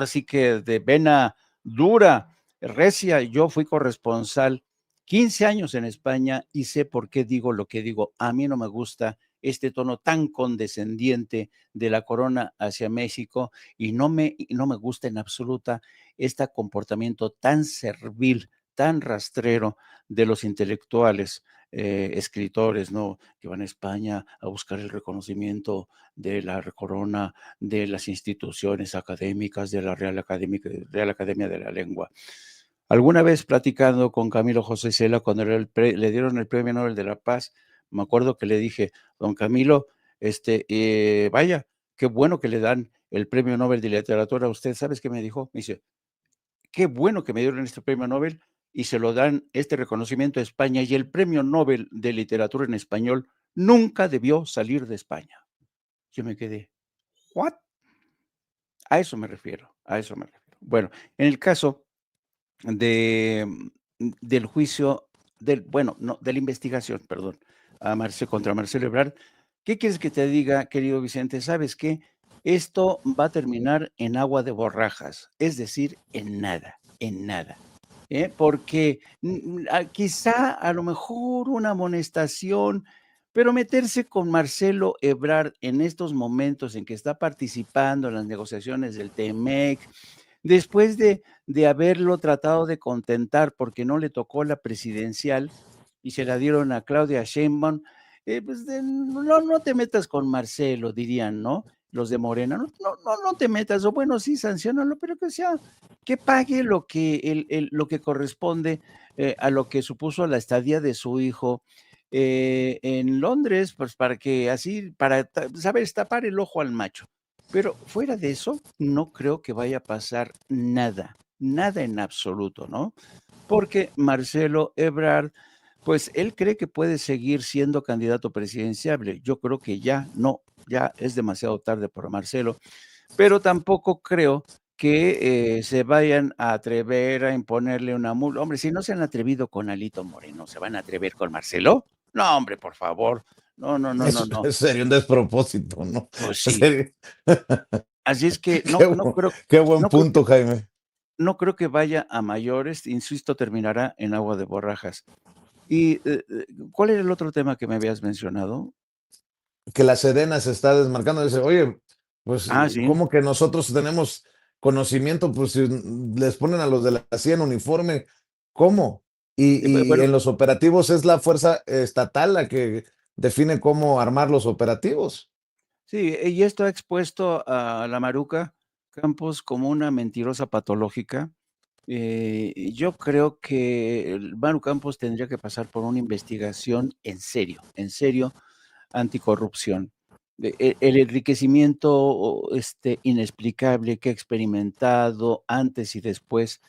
sí que de vena dura, recia. Yo fui corresponsal 15 años en España y sé por qué digo lo que digo. A mí no me gusta este tono tan condescendiente de la corona hacia México y no me gusta en absoluta este comportamiento tan servil, tan rastrero de los intelectuales, escritores, ¿no? Que van a España a buscar el reconocimiento de la corona, de las instituciones académicas, de la Real Academia de la Lengua. Alguna vez platicando con Camilo José Cela, cuando le dieron el Premio Nobel de la Paz, me acuerdo que le dije: "Don Camilo, vaya, qué bueno que le dan el Premio Nobel de Literatura a usted". ¿Sabes qué me dijo? Me dice: "Qué bueno que me dieron este Premio Nobel y se lo dan este reconocimiento a España, y el Premio Nobel de Literatura en español nunca debió salir de España". Yo me quedé: "¿What?". A eso me refiero, a eso me refiero. Bueno, en el caso de, del juicio bueno, no, de la investigación, perdón, contra Marcelo Ebrard. ¿Qué quieres que te diga, querido Vicente? ¿Sabes qué? Esto va a terminar en agua de borrajas, es decir, en nada, en nada. Porque quizá a lo mejor una amonestación, pero meterse con Marcelo Ebrard en estos momentos en que está participando en las negociaciones del TEMEC, después de haberlo tratado de contentar porque no le tocó la presidencial y se la dieron a Claudia Sheinbaum, pues, no te metas con Marcelo, dirían, ¿no? Los de Morena, no te metas, o bueno, sí, sanciónalo, pero que pague lo que lo que corresponde, a lo que supuso la estadía de su hijo, en Londres, pues, para que así, para ¿sabes? Tapar el ojo al macho. Pero fuera de eso, no creo que vaya a pasar nada, nada en absoluto, ¿no? Porque Marcelo Ebrard, pues él cree que puede seguir siendo candidato presidenciable. Yo creo que ya no, ya es demasiado tarde para Marcelo, pero tampoco creo que se vayan a atrever a imponerle una multa. Hombre, si no se han atrevido con Alito Moreno, ¿se van a atrever con Marcelo? No, hombre, por favor. No, no, no, no, Eso no. sería un despropósito, ¿no? Pues sí. Sería Así es que qué qué buen no creo que punto, Jaime. no creo que vaya a mayores, insisto, terminará en agua de borrajas. Y, ¿cuál era el otro tema que me habías mencionado? Que la Sedena se está desmarcando, dice: "Oye, pues, Ah, sí. ¿cómo que nosotros tenemos conocimiento? Pues, si les ponen a los de la CIA en uniforme, ¿cómo?". Y Bueno, en los operativos es la fuerza estatal la que define cómo armar los operativos. sí, y esto ha expuesto a la Maruca Campos como una mentirosa patológica. Yo creo que el Maru Campos tendría que pasar por una investigación en serio, anticorrupción. El enriquecimiento, inexplicable que ha experimentado antes y después,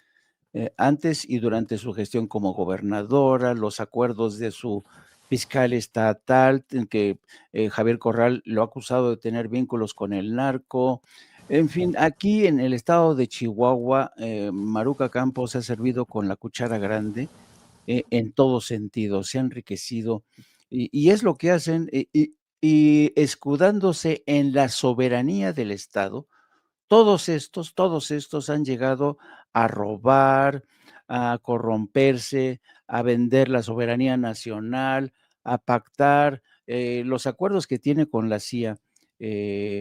antes y durante su gestión como gobernadora, los acuerdos de su fiscal estatal, en que Javier Corral lo ha acusado de tener vínculos con el narco. En fin, aquí en el estado de Chihuahua, Maruca Campos se ha servido con la cuchara grande en todo sentido, se ha enriquecido y es lo que hacen y escudándose en la soberanía del Estado, todos estos han llegado a robar, a corromperse, a vender la soberanía nacional, a pactar, los acuerdos que tiene con la CIA,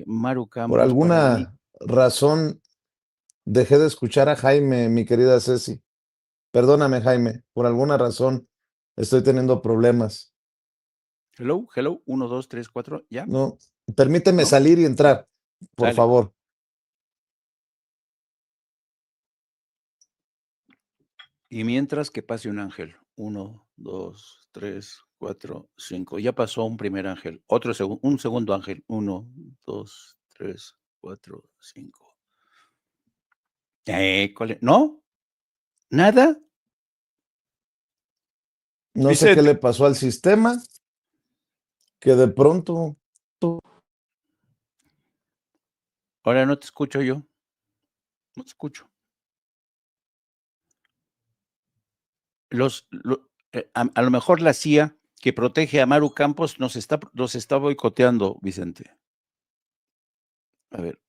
Maru Por Campos, para mí alguna razón, dejé de escuchar a Jaime, mi querida Ceci. Perdóname, Jaime, por alguna razón estoy teniendo problemas. Hello, hello, 1, 2, 3, 4, ¿ya? No, permíteme ¿No? salir y entrar, por Dale. favor. Y mientras que pase un ángel. 1, 2, 3, 4, 5. Ya pasó un primer ángel. Un segundo ángel. 1, 2, 3, 4, 5. ¿No? ¿Nada? No sé qué Vicente. le pasó al sistema, que de pronto Ahora no te escucho yo. No te escucho. A lo mejor la CIA que protege a Maru Campos nos está boicoteando, Vicente. A ver.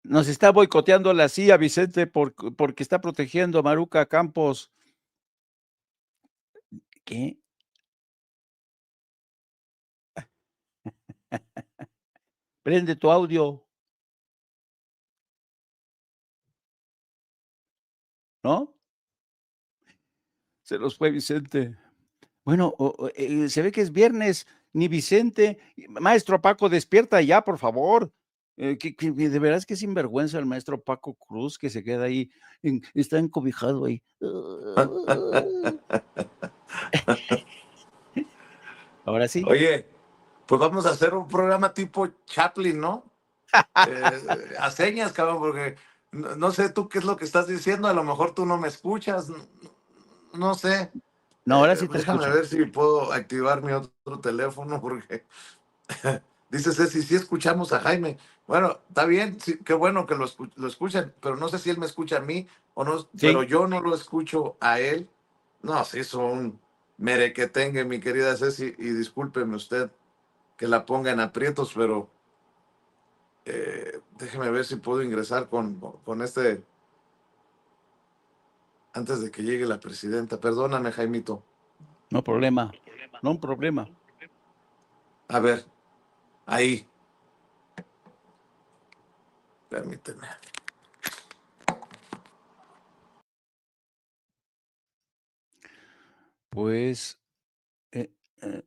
Nos está boicoteando la CIA, Vicente, porque está protegiendo a Maruca Campos. ¿Qué? Prende tu audio, ¿no? Se los fue Vicente. Bueno, se ve que es viernes, ni Vicente. Maestro Paco, despierta ya, por favor. De veras que sinvergüenza el maestro Paco Cruz, que se queda ahí, está encobijado ahí. Ahora sí. Oye, pues vamos a hacer un programa tipo Chaplin, ¿no? A señas, cabrón, porque no sé tú qué es lo que estás diciendo, a lo mejor tú no me escuchas, no sé. No, ahora sí te Déjame escucho. ver si puedo activar mi otro teléfono, porque dice Ceci, sí escuchamos a Jaime. Bueno, está bien, sí, qué bueno que lo escuchan, pero no sé si él me escucha a mí o no, pero Sí. yo no lo escucho a él. No, sí, son merequetengue, mi querida Ceci, y discúlpeme usted que la ponga en aprietos, pero déjeme ver si puedo ingresar con este antes de que llegue la presidenta. Perdóname, Jaimito. No problema. No problema. A ver, ahí, permíteme. Pues, eh, eh,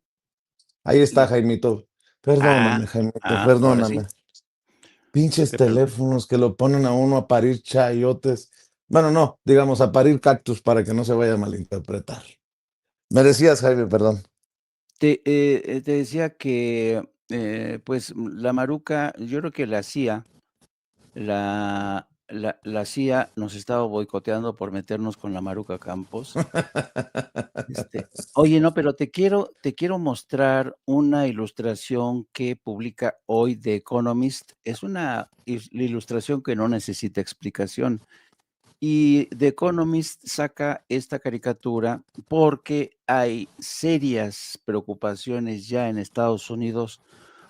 Ahí está, le- Jaimito. Perdóname, Jaimito, ahora sí. perdóname. ¿Qué Pinches te perdón? teléfonos que lo ponen a uno a parir chayotes. Bueno, no, digamos a parir cactus para que no se vaya a malinterpretar. Me decías, Jaime, perdón. Te decía que, pues, la Maruca, yo creo que la CIA, la CIA nos estaba boicoteando por meternos con la Maruca Campos. Oye, no, pero te quiero mostrar una ilustración que publica hoy The Economist. Es una ilustración que no necesita explicación. Y The Economist saca esta caricatura porque hay serias preocupaciones ya en Estados Unidos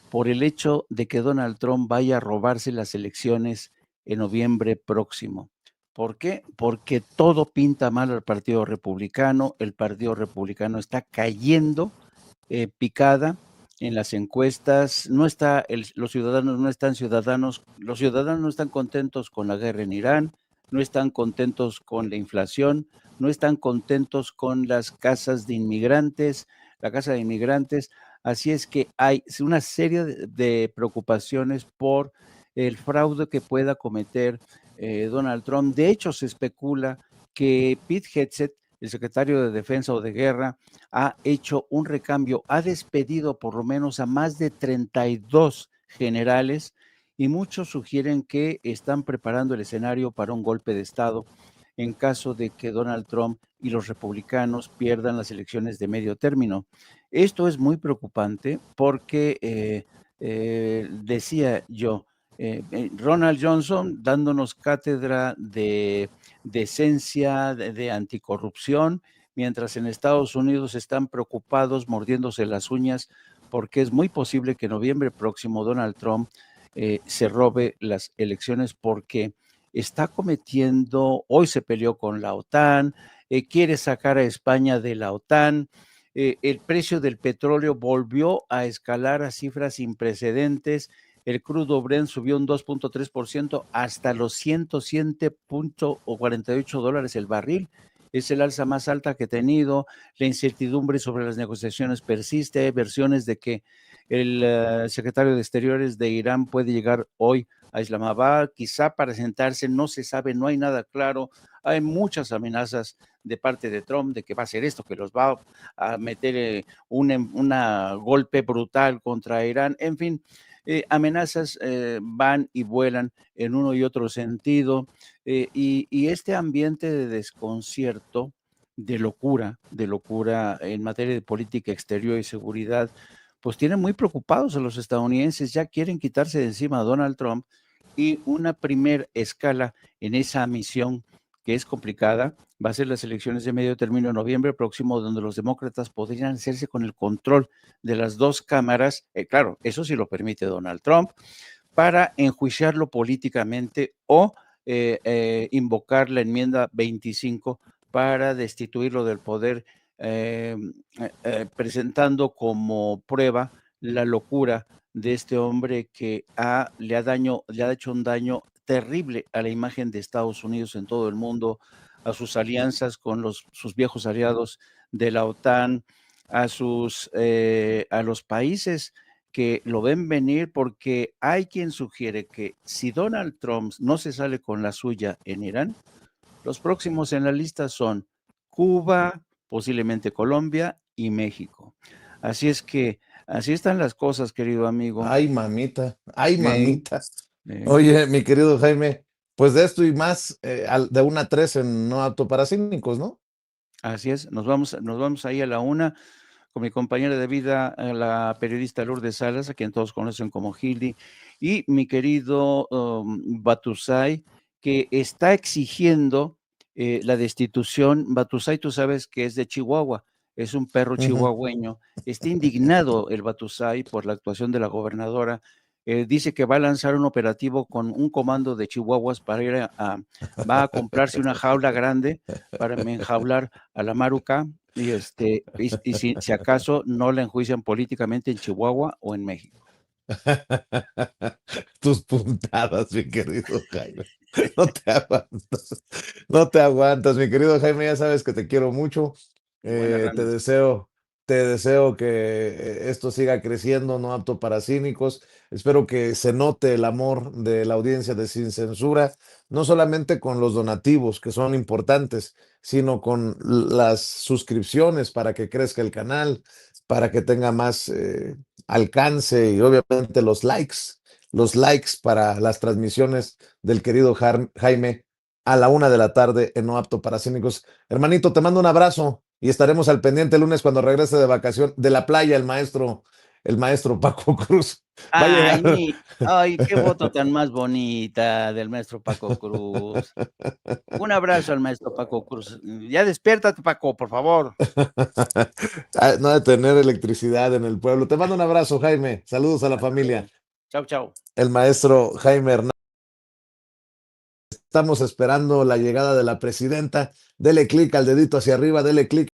por el hecho de que Donald Trump vaya a robarse las elecciones en noviembre próximo. ¿Por qué? Porque todo pinta mal al Partido Republicano. El Partido Republicano está cayendo picada en las encuestas. Los ciudadanos no están los ciudadanos no están contentos con la guerra en Irán, no están contentos con la inflación, no están contentos con las casas de inmigrantes, la casa de inmigrantes. Así es que hay una serie de preocupaciones por el fraude que pueda cometer Donald Trump. De hecho, se especula que Pete Hegseth, el secretario de Defensa o de Guerra, ha hecho un recambio, ha despedido por lo menos a más de 32 generales y muchos sugieren que están preparando el escenario para un golpe de Estado en caso de que Donald Trump y los republicanos pierdan las elecciones de medio término. Esto es muy preocupante porque, decía yo, Ronald Johnson dándonos cátedra de decencia, de anticorrupción, mientras en Estados Unidos están preocupados, mordiéndose las uñas, porque es muy posible que en noviembre próximo Donald Trump se robe las elecciones porque está cometiendo, hoy se peleó con la OTAN, quiere sacar a España de la OTAN, el precio del petróleo volvió a escalar a cifras sin precedentes. El crudo Brent subió un 2.3% hasta los $107.48 el barril. Es el alza más alta que ha tenido. La incertidumbre sobre las negociaciones persiste. Hay versiones de que el secretario de Exteriores de Irán puede llegar hoy a Islamabad, quizá para sentarse, no se sabe, no hay nada claro. Hay muchas amenazas de parte de Trump de que va a hacer esto, que los va a meter un golpe brutal contra Irán. En fin, amenazas van y vuelan en uno y otro sentido, y este ambiente de desconcierto, de locura en materia de política exterior y seguridad, pues tiene muy preocupados a los estadounidenses. Ya quieren quitarse de encima a Donald Trump, y una primer escala en esa misión, que es complicada, va a ser las elecciones de medio término en noviembre próximo, donde los demócratas podrían hacerse con el control de las dos cámaras, claro, eso sí lo permite Donald Trump, para enjuiciarlo políticamente o invocar la enmienda 25 para destituirlo del poder, presentando como prueba la locura de este hombre que le ha hecho un daño terrible a la imagen de Estados Unidos en todo el mundo, a sus alianzas con sus viejos aliados de la OTAN, a los países que lo ven venir, porque hay quien sugiere que si Donald Trump no se sale con la suya en Irán, los próximos en la lista son Cuba, posiblemente Colombia y México. Así es que así están las cosas, querido amigo. Ay, mamita, ay, Sí, mamita. sí. Oye, mi querido Jaime, pues de esto y más, de 1 a 3 en No Apto para Cínicos, ¿no? Así es, nos vamos ahí a la 1 con mi compañera de vida, la periodista Lourdes Salas, a quien todos conocen como Gildy, y mi querido Batusay, que está exigiendo la destitución. Batusay, tú sabes que es de Chihuahua, es un perro chihuahueño. Está indignado el Batusay por la actuación de la gobernadora. Dice que va a lanzar un operativo con un comando de chihuahuas para ir va a comprarse una jaula grande para enjaular a la Maruca, y si acaso no la enjuician políticamente en Chihuahua o en México. Tus puntadas, mi querido Jaime. No te aguantas, no te aguantas, mi querido Jaime, ya sabes que te quiero mucho. Igual, Eh, te Hernando. deseo, te deseo que esto siga creciendo, No Apto para Cínicos. Espero que se note el amor de la audiencia de Sin Censura, no solamente con los donativos, que son importantes, sino con las suscripciones para que crezca el canal, para que tenga más alcance, y obviamente los likes para las transmisiones del querido Jaime a la 1 de la tarde en No Apto para Cínicos. Hermanito, te mando un abrazo y estaremos al pendiente el lunes cuando regrese de vacación de la playa el maestro Paco Cruz. Va a Ay, llegar. ay, qué foto tan más bonita del maestro Paco Cruz. Un abrazo al maestro Paco Cruz. Ya despiértate, Paco, por favor. No de tener electricidad en el pueblo. Te mando un abrazo, Jaime. Saludos a la Hasta familia. luego. Chau, chau. El maestro Jaime Hernández. Estamos esperando la llegada de la presidenta. Dele clic al dedito hacia arriba, dele clic